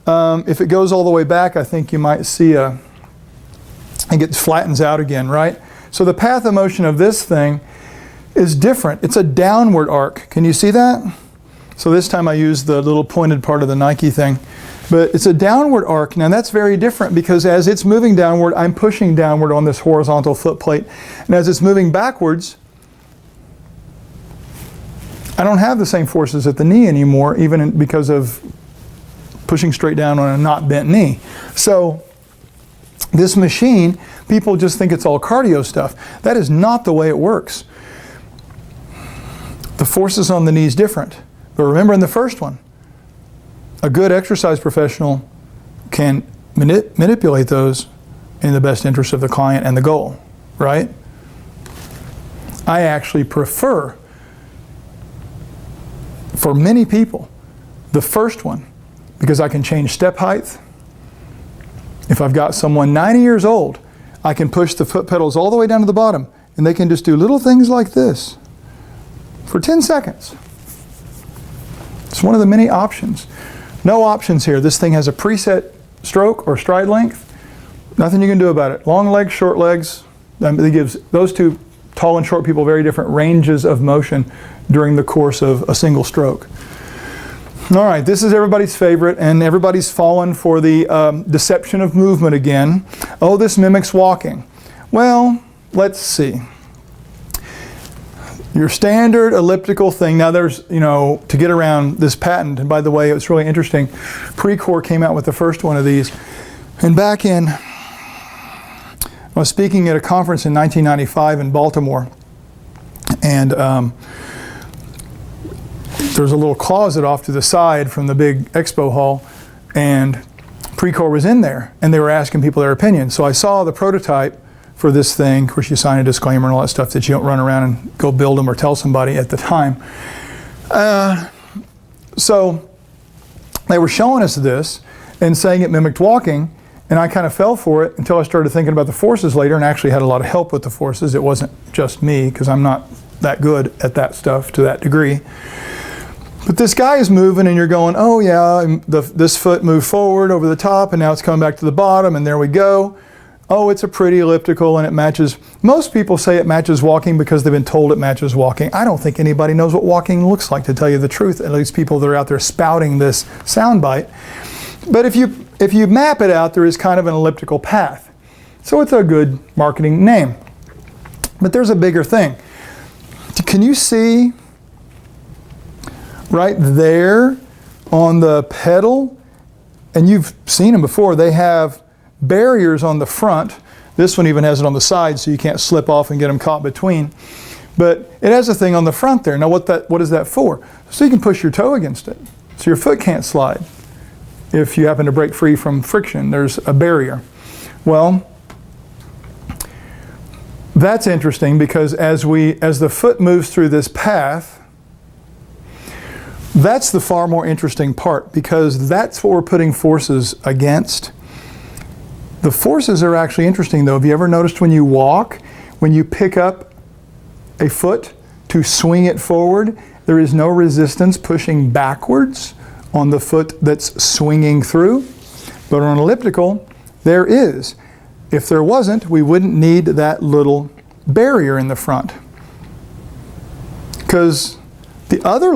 If it goes all the way back, I think you might see it flattens out again, right? So the path of motion of this thing is different. It's a downward arc. Can you see that? So this time I used the little pointed part of the Nike thing. But it's a downward arc. Now that's very different because as it's moving downward, I'm pushing downward on this horizontal foot plate. And as it's moving backwards, I don't have the same forces at the knee anymore, because of pushing straight down on a not bent knee. So this machine, people just think it's all cardio stuff. That is not the way it works. The forces on the knee is different. But remember in the first one, a good exercise professional can manipulate those in the best interest of the client and the goal, right? I actually prefer, for many people, the first one, because I can change step height. If I've got someone 90 years old, I can push the foot pedals all the way down to the bottom, and they can just do little things like this for 10 seconds. It's one of the many options. No options here. This thing has a preset stroke or stride length. Nothing you can do about it. Long legs, short legs. It gives those two tall and short people very different ranges of motion during the course of a single stroke. All right, this is everybody's favorite, and everybody's fallen for the deception of movement again. Oh, this mimics walking. Well, let's see. Your standard elliptical thing. Now there's, to get around this patent, and by the way, it's really interesting. Precor came out with the first one of these. And back in, I was speaking at a conference in 1995 in Baltimore. And there's a little closet off to the side from the big expo hall. And Precor was in there. And they were asking people their opinion. So I saw the prototype for this thing. Of course, you sign a disclaimer and all that stuff that you don't run around and go build them or tell somebody at the time. So they were showing us this and saying it mimicked walking, and I kind of fell for it until I started thinking about the forces later and actually had a lot of help with the forces. It wasn't just me, because I'm not that good at that stuff to that degree. But this guy is moving and you're going, oh yeah, this foot moved forward over the top and now it's coming back to the bottom and there we go. Oh, it's a pretty elliptical and it matches. Most people say it matches walking because they've been told it matches walking. I don't think anybody knows what walking looks like, to tell you the truth, at least people that are out there spouting this soundbite. But if you map it out, there is kind of an elliptical path. So it's a good marketing name. But there's a bigger thing. Can you see right there on the pedal? And you've seen them before. They have barriers on the front. This one even has it on the side so you can't slip off and get them caught between. But it has a thing on the front there. Now what is that for? So you can push your toe against it. So your foot can't slide. If you happen to break free from friction, there's a barrier. Well, that's interesting because as the foot moves through this path, that's the far more interesting part, because that's what we're putting forces against. The forces are actually interesting though. Have you ever noticed when you walk, when you pick up a foot to swing it forward, there is no resistance pushing backwards on the foot that's swinging through? But on an elliptical, there is. If there wasn't, we wouldn't need that little barrier in the front. Because the other